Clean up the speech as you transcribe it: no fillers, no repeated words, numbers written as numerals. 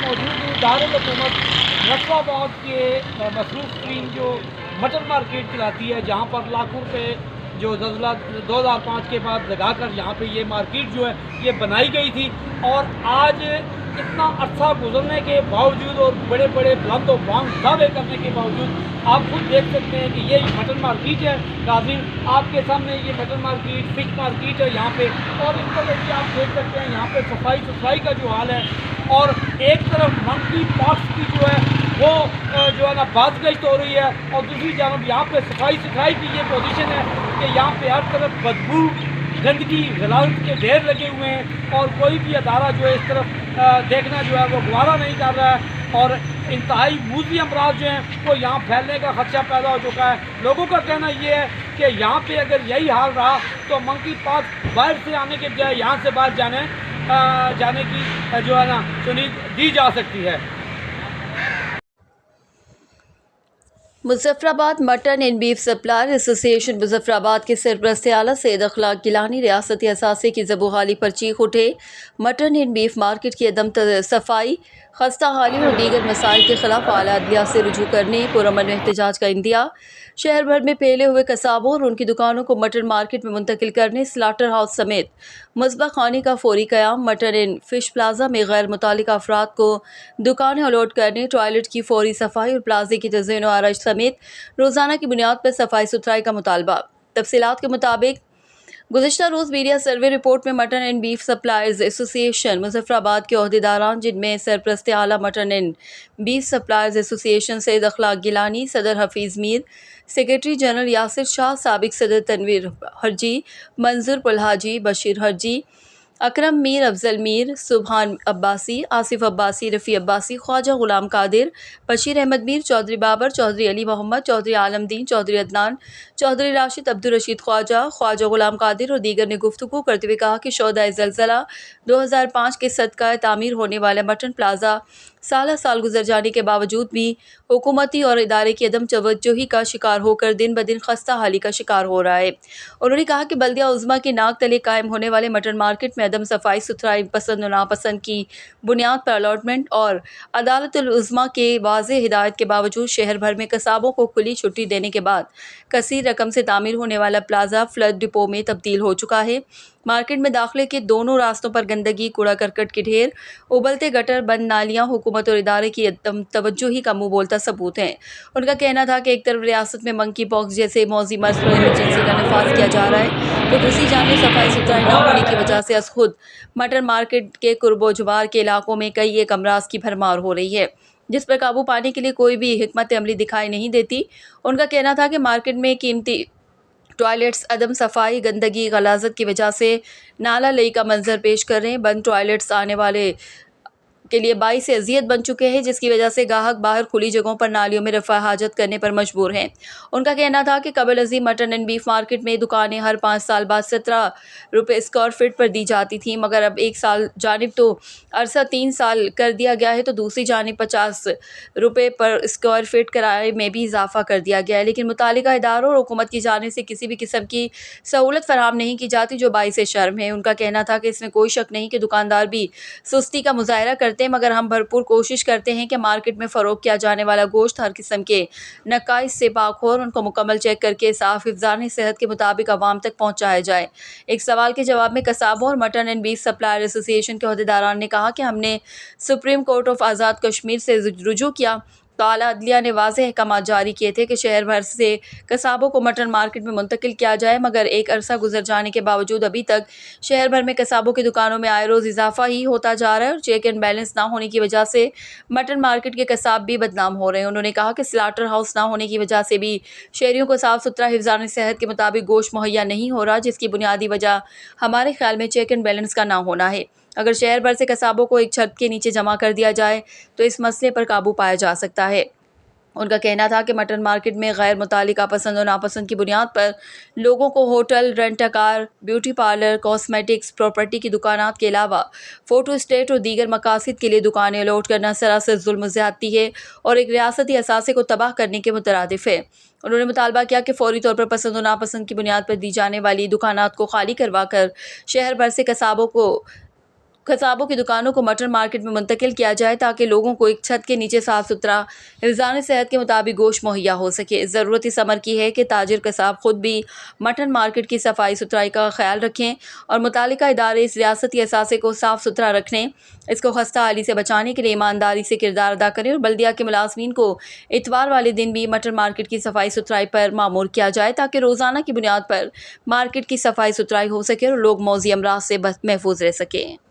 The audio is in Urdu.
موجود ہوں دارالحکومت نصر آباد کے مصروف ترین جو مٹن مارکیٹ چلاتی ہے، جہاں پر لاکھوں روپے جو زلزلہ 2005 کے بعد لگا کر یہاں پہ یہ مارکیٹ جو ہے یہ بنائی گئی تھی، اور آج اتنا عرصہ گزرنے کے باوجود اور بڑے بڑے بلند و بانگ دعوے کرنے کے باوجود آپ خود دیکھ سکتے ہیں کہ یہ مٹن مارکیٹ ہے۔ ناظرین، آپ کے سامنے یہ مٹن مارکیٹ فش مارکیٹ ہے یہاں پہ، اور اس طرح سے آپ دیکھ سکتے ہیں یہاں پہ صفائی کا جو حال ہے، اور ایک طرف منکی پاکس کی جو ہے وہ جو ہے نا باز گشت ہو رہی ہے، اور دوسری جانب یہاں پہ ستھرائی کی یہ پوزیشن ہے کہ یہاں پہ ہر طرف بدبو، گندگی، غلاظت کے ڈھیر لگے ہوئے ہیں، اور کوئی بھی ادارہ جو ہے اس طرف دیکھنا جو ہے وہ گوارا نہیں کر رہا ہے، اور انتہائی موذی امراض جو ہیں وہ یہاں پھیلنے کا خدشہ پیدا ہو چکا ہے۔ لوگوں کا کہنا یہ ہے کہ یہاں پہ اگر یہی حال رہا تو منکی پاکس باہر سے آنے کے بجائے یہاں سے باہر جانے کی جو ہے نا سنید دی جا سکتی ہے۔ مظفر آباد مٹن اینڈ بیف سپلائر ایسوسی ایشن مظفر آباد کے سرپرست اعلیٰ سید اخلاق گیلانی ریاستی اثاثے کی زب و حالی پر چیخ اٹھے۔ مٹن اینڈ بیف مارکیٹ کی عدم صفائی، خستہ حالی اور دیگر مسائل کے خلاف اعلیٰ عدلیہ سے رجوع کرنے پرامن احتجاج کا عندیہ۔ شہر بھر میں پھیلے ہوئے قصابوں اور ان کی دکانوں کو مٹن مارکیٹ میں منتقل کرنے، سلاٹر ہاؤس سمیت مذبح خانے کا فوری قیام، مٹن اینڈ فش پلازا میں غیر متعلقہ افراد کو دکانیں الاٹ کرنے، ٹوائلٹ کی فوری صفائی اور پلازے کی تزئین و آرائش سمیت روزانہ کی بنیاد پر صفائی ستھرائی کا مطالبہ۔ تفصیلات کے مطابق گزشتہ روز میڈیا سروے رپورٹ میں مٹن اینڈ بیف سپلائرز ایسوسی ایشن مظفر آباد کے عہدیداران، جن میں سرپرست اعلیٰ مٹن اینڈ بیف سپلائرز ایسوسی ایشن سید اخلاق گیلانی، صدر حفیظ میر، سیکریٹری جنرل یاسر شاہ، سابق صدر تنویر حرجی، منظور پلحاجی، بشیر حرجی، اکرم میر، افضل میر، سبحان عباسی، آصف عباسی، رفیع عباسی، خواجہ غلام قادر، بشیر احمد میر، چودھری بابر، چودھری علی محمد، چودھری عالم دین، چودھری عدنان، چودھری راشد، عبدالرشید خواجہ غلام قادر اور دیگر نے گفتگو کرتے ہوئے کہا کہ شہدائے زلزلہ 2005 کے صدقہ تعمیر ہونے والا مٹن پلازا سالہ سال گزر جانے کے باوجود بھی حکومتی اور ادارے کی عدم توجہی کا شکار ہو کر دن بدن خستہ حالی کا شکار ہو رہا ہے۔ انہوں نے کہا کہ بلدیہ عظمیٰ کے ناک تلے قائم ہونے والے مٹن مارکیٹ میں عدم صفائی ستھرائی، پسند و ناپسند کی بنیاد پر الاٹمنٹ اور عدالت العظمیٰ کے واضح ہدایت کے باوجود شہر بھر میں قصابوں کو کھلی چھٹی دینے کے بعد کثیر رقم سے تعمیر ہونے والا پلازا فلڈ ڈپو میں تبدیل ہو چکا ہے۔ مارکیٹ میں داخلے کے دونوں راستوں پر گندگی، کوڑا کرکٹ کے ڈھیر، ابلتے گٹر، بند نالیاں حکومت اور ادارے کی عدم توجہی کا منہ بولتا ثبوت ہیں۔ ان کا کہنا تھا کہ ایک طرف ریاست میں منکی پاکس جیسے موذی مرض پر ایمرجنسی کا نفاذ کیا جا رہا ہے، تو دوسری جانب صفائی ستھرائی نہ ہونے کی وجہ سے از خود مٹن مارکیٹ کے قرب و جوار کے علاقوں میں کئی ایک امراض کی بھرمار ہو رہی ہے، جس پر قابو پانے کے لیے کوئی بھی حکمت عملی دکھائی نہیں دیتی۔ ان کا کہنا تھا کہ مارکیٹ میں قیمتی ٹوائلٹس عدم صفائی، گندگی، غلاظت کی وجہ سے نالہ لئی کا منظر پیش کر رہے ہیں۔ بند ٹوائلٹس آنے والے کے لیے باعث اذیت بن چکے ہیں، جس کی وجہ سے گاہک باہر کھلی جگہوں پر نالیوں میں رفع حاجت کرنے پر مجبور ہیں۔ ان کا کہنا تھا کہ قبل ازیں مٹن اینڈ بیف مارکیٹ میں دکانیں ہر 5 سال بعد 17 روپے اسکوائر فٹ پر دی جاتی تھیں، مگر اب ایک جانب تو عرصہ 3 سال کر دیا گیا ہے، تو دوسری جانب 50 روپے پر اسکوائر فٹ کرائے میں بھی اضافہ کر دیا گیا ہے، لیکن متعلقہ اداروں اور حکومت کی جانب سے کسی بھی قسم کی سہولت فراہم نہیں کی جاتی، جو باعث شرم ہے۔ ان کا کہنا تھا کہ اس میں کوئی شک نہیں کہ دکاندار بھی سستی کا مظاہرہ کرتے ہیں، مگر ہم بھرپور کوشش کرتے ہیں کہ مارکیٹ میں فروخت کیا جانے والا گوشت ہر قسم کے نقائص سے پاک ہو اور ان کو مکمل چیک کر کے صاف حفظان صحت کے مطابق عوام تک پہنچایا جائے۔ ایک سوال کے جواب میں قصابوں اور مٹن اینڈ بیف سپلائر ایسوسی ایشن کے عہدیداران نے کہا کہ ہم نے supreme court of Azad Kashmir سے رجوع کیا تو اعلیٰ عدلیہ نے واضح احکامات جاری کیے تھے کہ شہر بھر سے قصابوں کو مٹن مارکیٹ میں منتقل کیا جائے، مگر ایک عرصہ گزر جانے کے باوجود ابھی تک شہر بھر میں قصابوں کی دکانوں میں آئے روز اضافہ ہی ہوتا جا رہا ہے، اور چیک اینڈ بیلنس نہ ہونے کی وجہ سے مٹن مارکیٹ کے قصاب بھی بدنام ہو رہے ہیں۔ انہوں نے کہا کہ سلاٹر ہاؤس نہ ہونے کی وجہ سے بھی شہریوں کو صاف ستھرا حفظان صحت کے مطابق گوشت مہیا نہیں ہو رہا، جس کی بنیادی وجہ ہمارے خیال میں چیک اینڈ بیلنس کا نہ ہونا ہے۔ اگر شہر بھر سے قصابوں کو ایک چھت کے نیچے جمع کر دیا جائے تو اس مسئلے پر قابو پایا جا سکتا ہے۔ ان کا کہنا تھا کہ مٹن مارکیٹ میں غیر متعلقہ پسند و ناپسند کی بنیاد پر لوگوں کو ہوٹل، رینٹ ا کار، بیوٹی پارلر، کاسمیٹکس، پراپرٹی کی دکانات کے علاوہ فوٹو اسٹیٹ اور دیگر مقاصد کے لیے دکانیں الاٹ کرنا سراسر ظلم و زیادتی ہے اور ایک ریاستی اثاثے کو تباہ کرنے کے مترادف ہے۔ انہوں نے مطالبہ کیا کہ فوری طور پر پسند و ناپسند کی بنیاد پر دی جانے والی دکانات کو خالی کروا کر شہر بھر سے قصابوں کو قصابوں کی دکانوں کو مٹن مارکیٹ میں منتقل کیا جائے تاکہ لوگوں کو ایک چھت کے نیچے صاف ستھرا حفظان صحت کے مطابق گوشت مہیا ہو سکے۔ ضرورت اس امر کی ہے کہ تاجر قصاب خود بھی مٹن مارکیٹ کی صفائی ستھرائی کا خیال رکھیں اور متعلقہ ادارے اس ریاستی اثاثے کو صاف ستھرا رکھنے، اس کو خستہ حالی سے بچانے کے لیے ایمانداری سے کردار ادا کریں اور بلدیہ کے ملازمین کو اتوار والے دن بھی مٹن مارکیٹ کی صفائی ستھرائی پر مامور کیا جائے تاکہ روزانہ کی بنیاد پر مارکیٹ کی صفائی ستھرائی ہو سکے اور لوگ موذی امراض سے محفوظ رہ سکیں۔